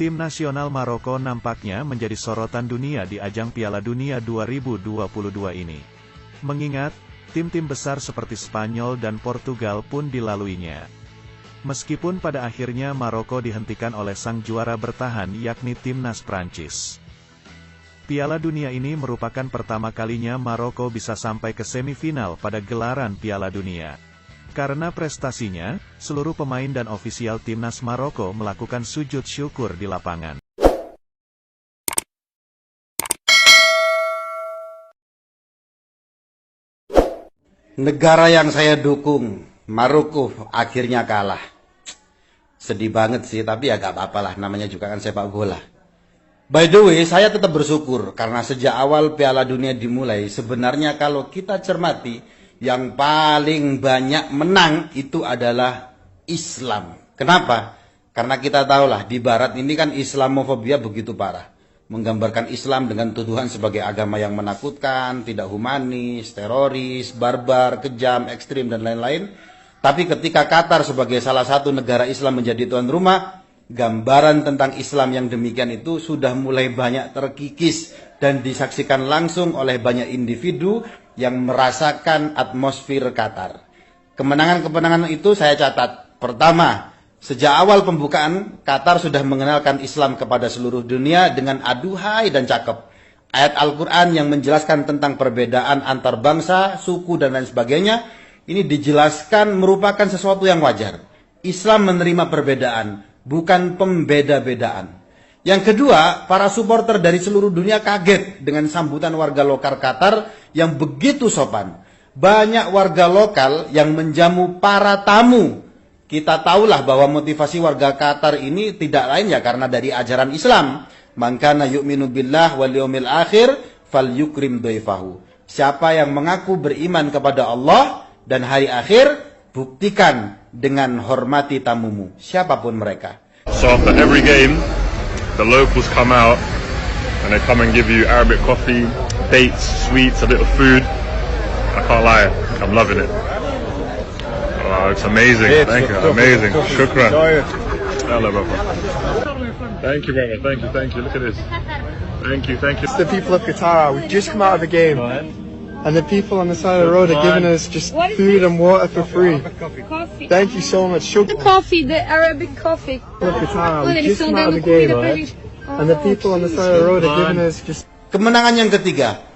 Tim nasional Maroko nampaknya menjadi sorotan dunia di ajang Piala Dunia 2022 ini. Mengingat, tim-tim besar seperti Spanyol dan Portugal pun dilaluinya. Meskipun pada akhirnya Maroko dihentikan oleh sang juara bertahan yakni timnas Prancis. Piala Dunia ini merupakan pertama kalinya Maroko bisa sampai ke semifinal pada gelaran Piala Dunia. Karena prestasinya, seluruh pemain dan ofisial timnas Maroko melakukan sujud syukur di lapangan. Negara yang saya dukung, Maroko, akhirnya kalah. Sedih banget sih, tapi ya gak apa-apa lah, namanya juga kan sepak bola. By the way, saya tetap bersyukur, karena sejak awal Piala Dunia dimulai, sebenarnya kalau kita cermati, yang paling banyak menang itu adalah Islam. Kenapa? Karena kita tahulah, di Barat ini kan Islamofobia begitu parah. Menggambarkan Islam dengan tuduhan sebagai agama yang menakutkan, tidak humanis, teroris, barbar, kejam, ekstrim, dan lain-lain. Tapi ketika Qatar sebagai salah satu negara Islam menjadi tuan rumah, gambaran tentang Islam yang demikian itu sudah mulai banyak terkikis dan disaksikan langsung oleh banyak individu yang merasakan atmosfer Qatar. Kemenangan-kemenangan itu saya catat. Pertama, sejak awal pembukaan, Qatar sudah mengenalkan Islam kepada seluruh dunia dengan aduhai dan cakep. Ayat Al-Quran yang menjelaskan tentang perbedaan antar bangsa, suku, dan lain sebagainya, ini dijelaskan merupakan sesuatu yang wajar. Islam menerima perbedaan, bukan pembeda-bedaan. Yang kedua, para supporter dari seluruh dunia kaget dengan sambutan warga lokal Qatar yang begitu sopan. Banyak warga lokal yang menjamu para tamu. Kita tahulah bahwa motivasi warga Qatar ini tidak lain ya karena dari ajaran Islam. Man kana yu'minu billah wal yawmil akhir falyukrim dhaifahu. Siapa yang mengaku beriman kepada Allah dan hari akhir, buktikan dengan hormati tamumu, siapapun mereka. So after every game, the locals come out and they come and give you Arabic coffee, dates, sweets, a bit of food. I can't lie, I'm loving it. Wow, it's amazing. Thank you, amazing. Shukran. Hello, brother. Thank you, brother. Thank you. Look at this. Thank you. It's the people of Qatar. We've just come out of the game. And the people on the side of the road are giving us just food and water for free. Coffee. Thank you so much. The coffee, the Arabic coffee. We just come out of the game, and the people on the side of the road are giving us just. Kemenangan yang ketiga,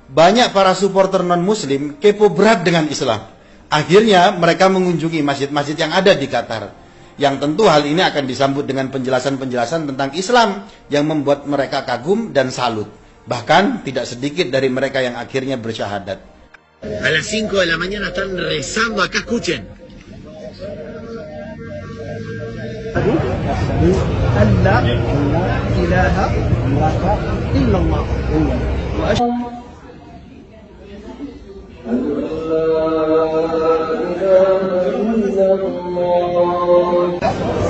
banyak para supporter non-muslim kepo berat dengan Islam. Akhirnya mereka mengunjungi masjid-masjid yang ada di Qatar. Yang tentu hal ini akan disambut dengan penjelasan-penjelasan tentang Islam yang membuat mereka kagum dan salut. Bahkan tidak sedikit dari mereka yang akhirnya bersyahadat. A las 5 de la mañana están rezando acá, escuchen.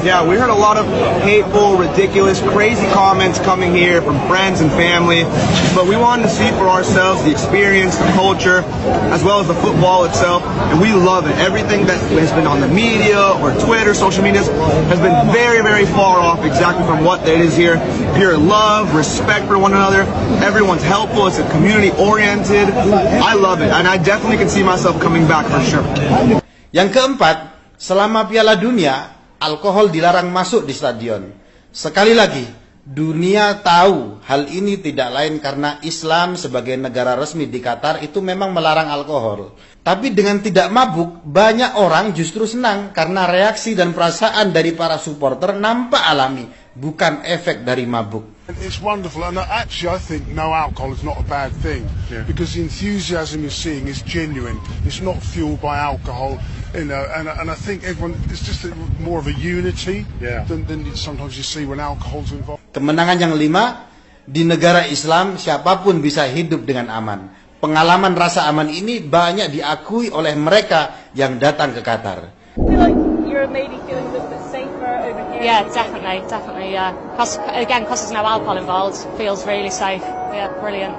Yeah, we heard a lot of hateful, ridiculous, crazy comments coming here from friends and family, but we wanted to see for ourselves the experience, the culture, as well as the football itself, and we love it. Everything that has been on the media or Twitter, social media, has been very, very far off exactly from what it is here. Pure love, respect for one another, everyone's helpful, it's a community-oriented. I love it, and I definitely can see myself coming back for sure. Yang keempat, selama Piala Dunia, alkohol dilarang masuk di stadion. Sekali lagi, dunia tahu hal ini tidak lain karena Islam sebagai negara resmi di Qatar itu memang melarang alkohol. Tapi dengan tidak mabuk, banyak orang justru senang karena reaksi dan perasaan dari para supporter nampak alami, bukan efek dari mabuk. It's wonderful, and actually I think no alcohol is not a bad thing, because the enthusiasm you're seeing is genuine. It's not fueled by alcohol, you know, and I think everyone, it's just more of a unity than sometimes you see when alcohol's involved. Kemenangan yang 5, di negara Islam siapapun bisa hidup dengan aman. Pengalaman rasa aman ini banyak diakui oleh mereka yang datang ke Qatar. You're maybe feeling a little bit safer over here. Yeah, definitely, yeah. Because there's no alcohol involved, feels really safe. Yeah, brilliant.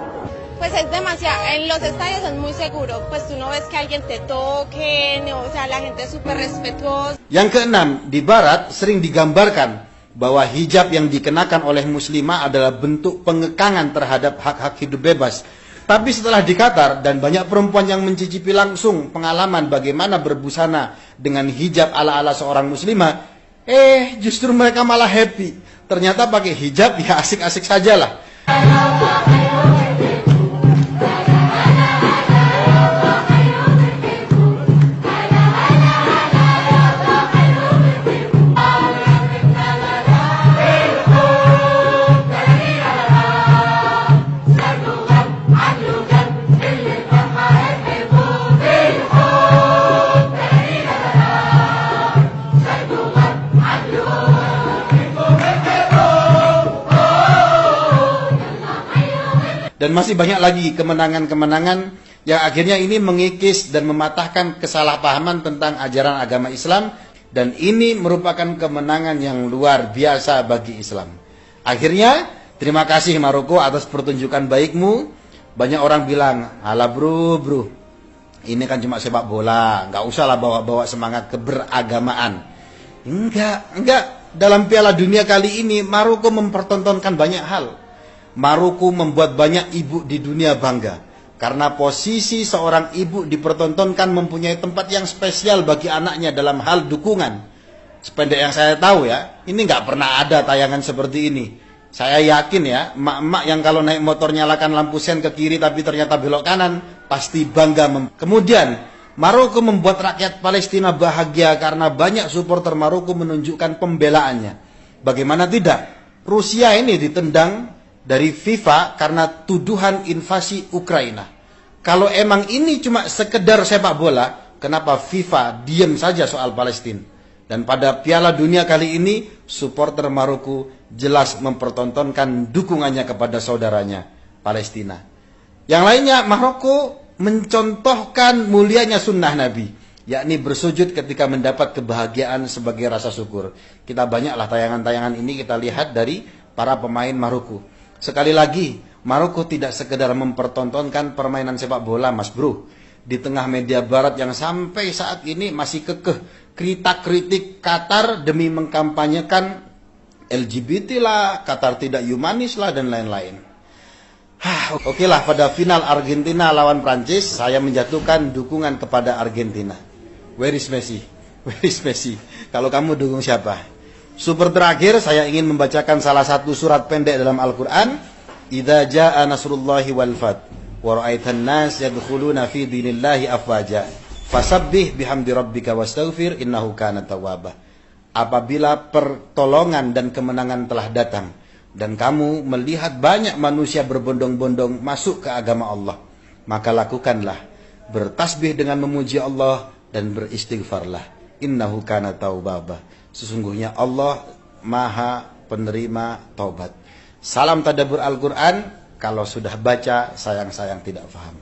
Pues es demasiado, en los estadios es muy seguro, pues tú no ves que alguien te toque, o sea, la gente es súper respetuosa. Yang keenam, di Barat sering digambarkan bahwa hijab yang dikenakan oleh muslimah adalah bentuk pengekangan terhadap hak-hak hidup bebas. Tapi setelah di Qatar dan banyak perempuan yang mencicipi langsung pengalaman bagaimana berbusana dengan hijab ala-ala seorang muslimah, justru mereka malah happy. Ternyata pakai hijab ya asik-asik sajalah. Dan masih banyak lagi kemenangan-kemenangan yang akhirnya ini mengikis dan mematahkan kesalahpahaman tentang ajaran agama Islam. Dan ini merupakan kemenangan yang luar biasa bagi Islam. Akhirnya, terima kasih Maroko atas pertunjukan baikmu. Banyak orang bilang, alah bro, ini kan cuma sepak bola, nggak usahlah bawa-bawa semangat keberagamaan. Enggak. Dalam Piala Dunia kali ini, Maroko mempertontonkan banyak hal. Maroko membuat banyak ibu di dunia bangga. Karena posisi seorang ibu dipertontonkan mempunyai tempat yang spesial bagi anaknya dalam hal dukungan. Sependek yang saya tahu ya, ini nggak pernah ada tayangan seperti ini. Saya yakin ya, emak-emak yang kalau naik motor nyalakan lampu sen ke kiri tapi ternyata belok kanan, pasti bangga. Kemudian, Maroko membuat rakyat Palestina bahagia karena banyak supporter Maroko menunjukkan pembelaannya. Bagaimana tidak? Rusia ini ditendang dari FIFA karena tuduhan invasi Ukraina. Kalau emang ini cuma sekedar sepak bola, kenapa FIFA diam saja soal Palestina? Dan pada Piala Dunia kali ini, supporter Maroko jelas mempertontonkan dukungannya kepada saudaranya, Palestina. Yang lainnya, Maroko mencontohkan mulianya sunnah Nabi, yakni bersujud ketika mendapat kebahagiaan sebagai rasa syukur. Kita banyaklah tayangan-tayangan ini kita lihat dari para pemain Maroko. Sekali lagi, Maroko tidak sekedar mempertontonkan permainan sepak bola, Mas Bro. Di tengah media barat yang sampai saat ini masih kekeh kritik Qatar demi mengkampanyekan LGBT lah, Qatar tidak humanis lah, dan lain-lain. Oke lah, pada final Argentina lawan Prancis, saya menjatuhkan dukungan kepada Argentina. Where is Messi? Where is Messi? Kalau kamu dukung siapa? Super terakhir, saya ingin membacakan salah satu surat pendek dalam Al-Quran. Idza jaa nasrullahi wal fath wa ra'aitan nas yadkhuluna fi dinillahi afwaja fasabbih bihamdi rabbika wastaghfir innahu kana tawwaba. Apabila pertolongan dan kemenangan telah datang dan kamu melihat banyak manusia berbondong-bondong masuk ke agama Allah, maka lakukanlah bertasbih dengan memuji Allah dan beristighfarlah. Innahu kana tawwaba. Sesungguhnya Allah Maha penerima taubat. Salam tadabbur Al-Quran. Kalau sudah baca, sayang-sayang tidak paham.